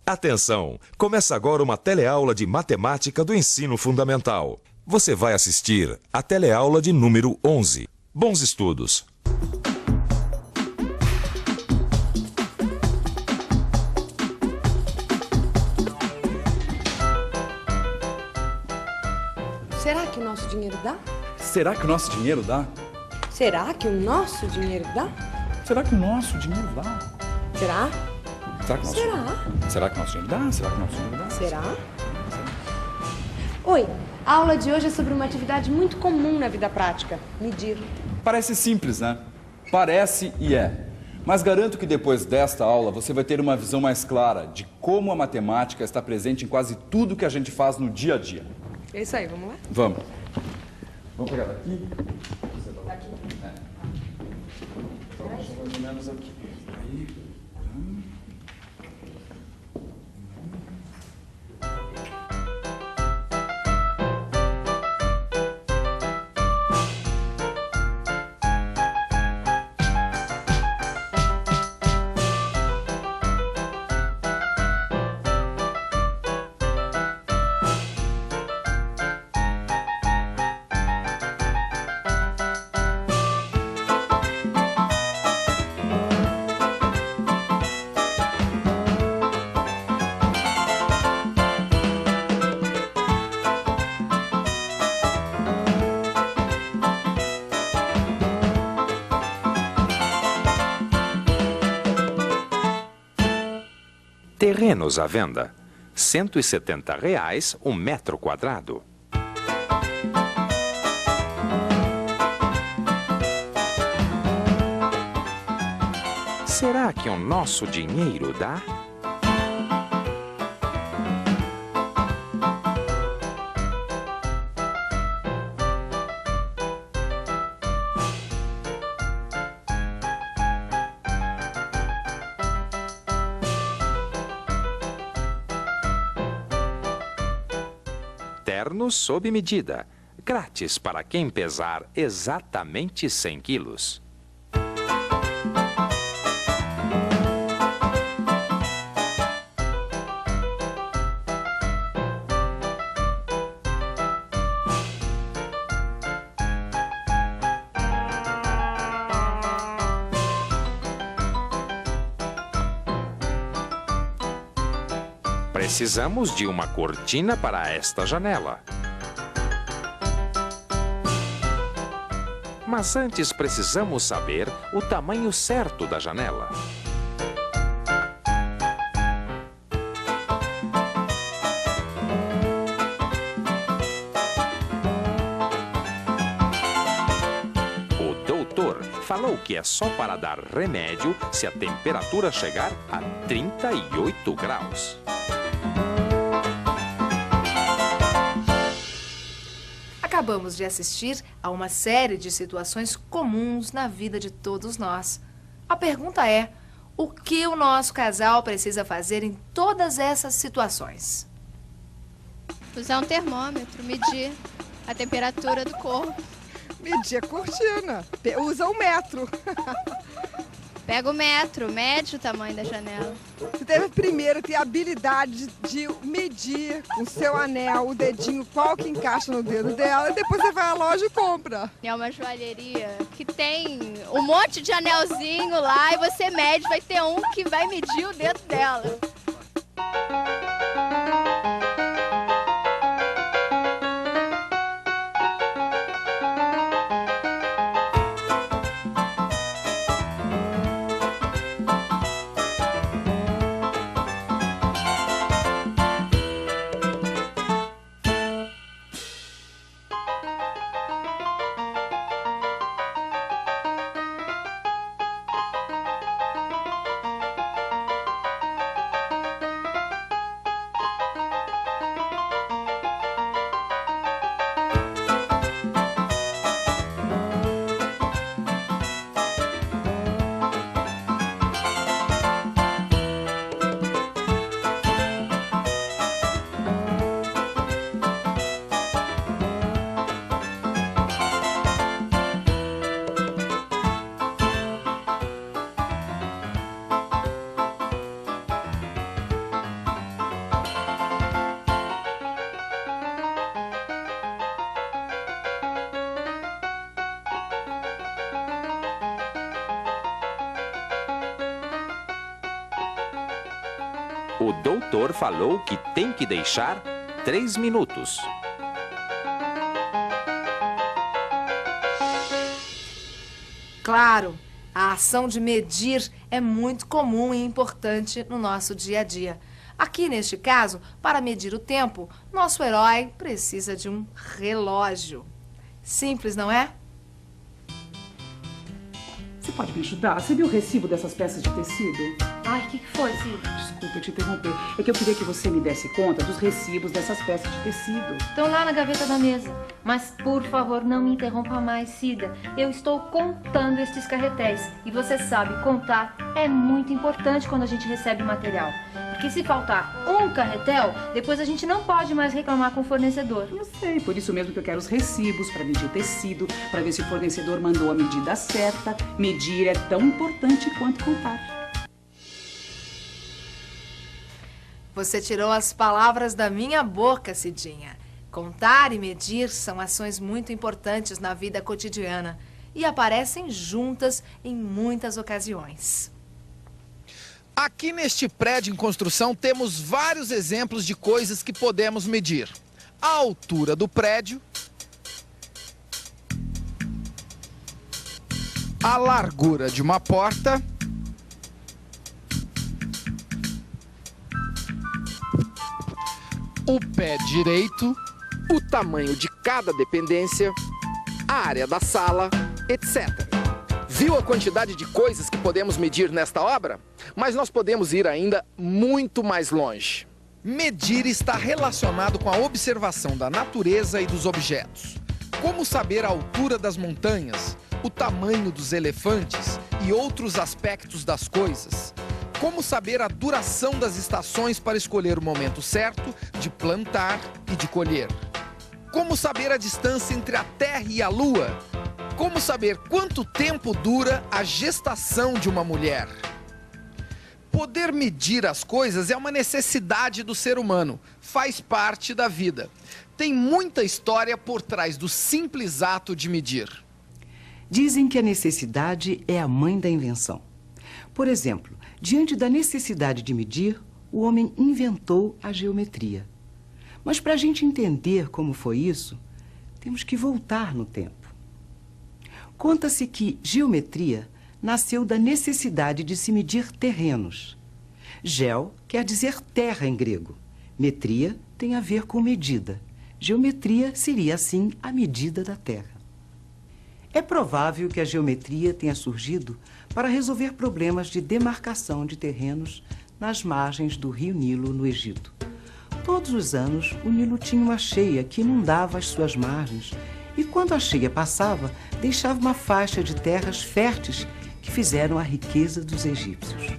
Atenção! Começa agora uma teleaula de matemática do ensino fundamental. Você vai assistir a teleaula de número 11. Bons estudos! Será que o nosso dinheiro dá? Será que o nosso dinheiro dá? Será que o nosso dinheiro dá? Será que o nosso dinheiro dá? Será? Será que o nosso Será que o nosso dinheiro dá? Será que o nosso dinheiro dá? Será? Oi, a aula de hoje é sobre uma atividade muito comum na vida prática, medir. Parece simples, né? Parece e é. Mas garanto que depois desta aula você vai ter uma visão mais clara de como a matemática está presente em quase tudo que a gente faz no dia a dia. É isso aí, vamos lá? Vamos. Vamos pegar daqui? Daqui. É. Vamos mais ou menos aqui. Aí. Terrenos à venda. R$ 170 um metro quadrado. Será que o nosso dinheiro dá? Ternos sob medida, grátis para quem pesar exatamente 100 quilos. Precisamos de uma cortina para esta janela. Mas antes precisamos saber o tamanho certo da janela. O doutor falou que é só para dar remédio se a temperatura chegar a 38 graus. Acabamos de assistir a uma série de situações comuns na vida de todos nós. A pergunta é, o que o nosso casal precisa fazer em todas essas situações? Usar um termômetro, medir a temperatura do corpo. Medir a cortina. Usa o metro. Pega o metro, mede o tamanho da janela. Você deve primeiro ter a habilidade de medir com seu anel, o dedinho, qual que encaixa no dedo dela, e depois você vai à loja e compra. É uma joalheria que tem um monte de anelzinho lá e você mede, vai ter um que vai medir o dedo dela. O doutor falou que tem que deixar 3 minutos. Claro, a ação de medir é muito comum e importante no nosso dia a dia. Aqui, neste caso, para medir o tempo, nosso herói precisa de um relógio. Simples, não é? Você pode me ajudar? Você viu o recibo dessas peças de tecido? Ai, o que foi, Cida? Desculpa te interromper. É que eu queria que você me desse conta dos recibos dessas peças de tecido. Estão lá na gaveta da mesa. Mas, por favor, não me interrompa mais, Cida. Eu estou contando estes carretéis. E você sabe, contar é muito importante quando a gente recebe material. Porque se faltar um carretel, depois a gente não pode mais reclamar com o fornecedor. Eu sei, por isso mesmo que eu quero os recibos para medir o tecido, para ver se o fornecedor mandou a medida certa. Medir é tão importante quanto contar. Você tirou as palavras da minha boca, Cidinha. Contar e medir são ações muito importantes na vida cotidiana e aparecem juntas em muitas ocasiões. Aqui neste prédio em construção temos vários exemplos de coisas que podemos medir. A altura do prédio, a largura de uma porta, o pé direito, o tamanho de cada dependência, a área da sala, etc. Viu a quantidade de coisas que podemos medir nesta obra? Mas nós podemos ir ainda muito mais longe. Medir está relacionado com a observação da natureza e dos objetos. Como saber a altura das montanhas, o tamanho dos elefantes e outros aspectos das coisas? Como saber a duração das estações para escolher o momento certo de plantar e de colher? Como saber a distância entre a Terra e a Lua? Como saber quanto tempo dura a gestação de uma mulher? Poder medir as coisas é uma necessidade do ser humano, faz parte da vida. Tem muita história por trás do simples ato de medir. Dizem que a necessidade é a mãe da invenção. Por exemplo, diante da necessidade de medir, o homem inventou a geometria. Mas para a gente entender como foi isso, temos que voltar no tempo. Conta-se que geometria nasceu da necessidade de se medir terrenos. Geo quer dizer terra em grego. Metria tem a ver com medida. Geometria seria, assim, a medida da terra. É provável que a geometria tenha surgido para resolver problemas de demarcação de terrenos nas margens do rio Nilo, no Egito. Todos os anos, o Nilo tinha uma cheia que inundava as suas margens e, quando a cheia passava, deixava uma faixa de terras férteis que fizeram a riqueza dos egípcios.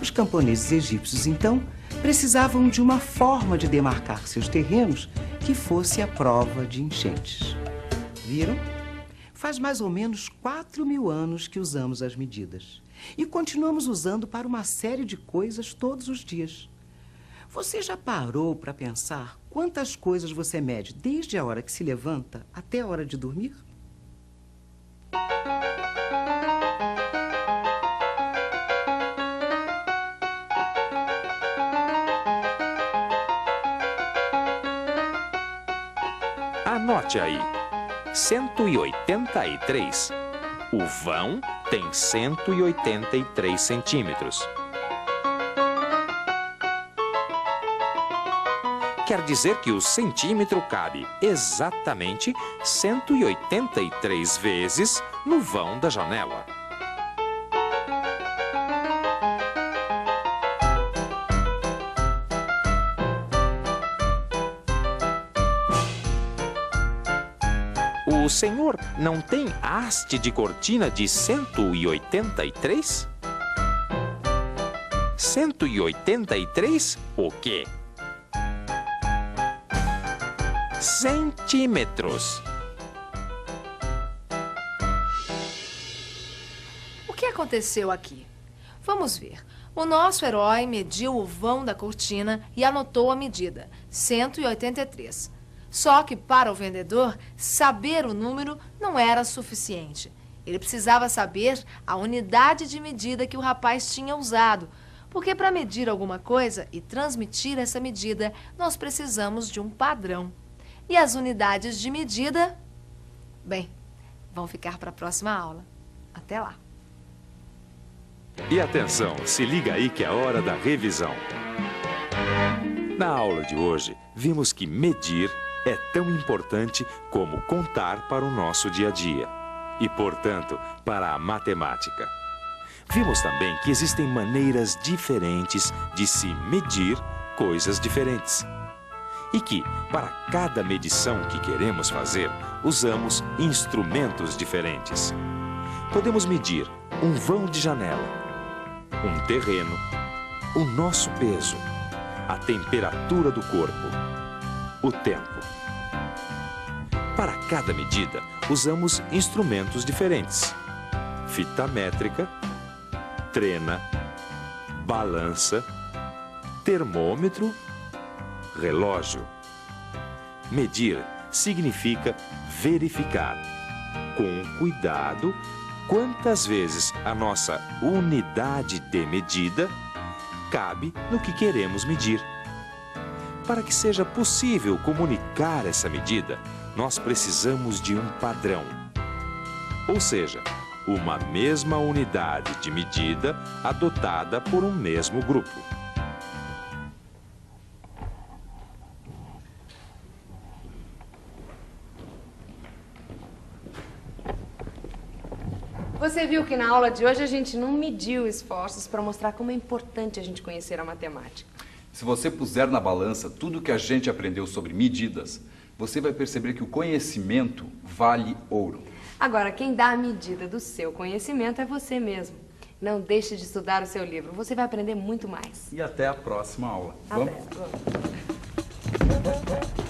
Os camponeses egípcios, então, precisavam de uma forma de demarcar seus terrenos que fosse à prova de enchentes. Viram? Faz mais ou menos 4.000 anos que usamos as medidas. E continuamos usando para uma série de coisas todos os dias. Você já parou para pensar quantas coisas você mede desde a hora que se levanta até a hora de dormir? Anote aí. 183. O vão tem 183 centímetros. Quer dizer que o centímetro cabe exatamente 183 vezes no vão da janela. O senhor não tem haste de cortina de 183? 183 o quê? Centímetros. O que aconteceu aqui? Vamos ver. O nosso herói mediu o vão da cortina e anotou a medida, 183. Só que para o vendedor, saber o número não era suficiente. Ele precisava saber a unidade de medida que o rapaz tinha usado. Porque para medir alguma coisa e transmitir essa medida, nós precisamos de um padrão. E as unidades de medida, bem, vão ficar para a próxima aula. Até lá! E atenção, se liga aí que é hora da revisão. Na aula de hoje, vimos que medir é tão importante como contar para o nosso dia a dia e, portanto, para a matemática. Vimos também que existem maneiras diferentes de se medir coisas diferentes e que, para cada medição que queremos fazer, usamos instrumentos diferentes. Podemos medir um vão de janela, um terreno, o nosso peso, a temperatura do corpo, o tempo. Para cada medida, usamos instrumentos diferentes: fita métrica, trena, balança, termômetro, relógio. Medir significa verificar, com cuidado, quantas vezes a nossa unidade de medida cabe no que queremos medir. Para que seja possível comunicar essa medida, nós precisamos de um padrão. Ou seja, uma mesma unidade de medida adotada por um mesmo grupo. Você viu que na aula de hoje a gente não mediu esforços para mostrar como é importante a gente conhecer a matemática. Se você puser na balança tudo que a gente aprendeu sobre medidas, você vai perceber que o conhecimento vale ouro. Agora, quem dá a medida do seu conhecimento é você mesmo. Não deixe de estudar o seu livro, você vai aprender muito mais. E até a próxima aula. Até. Vamos?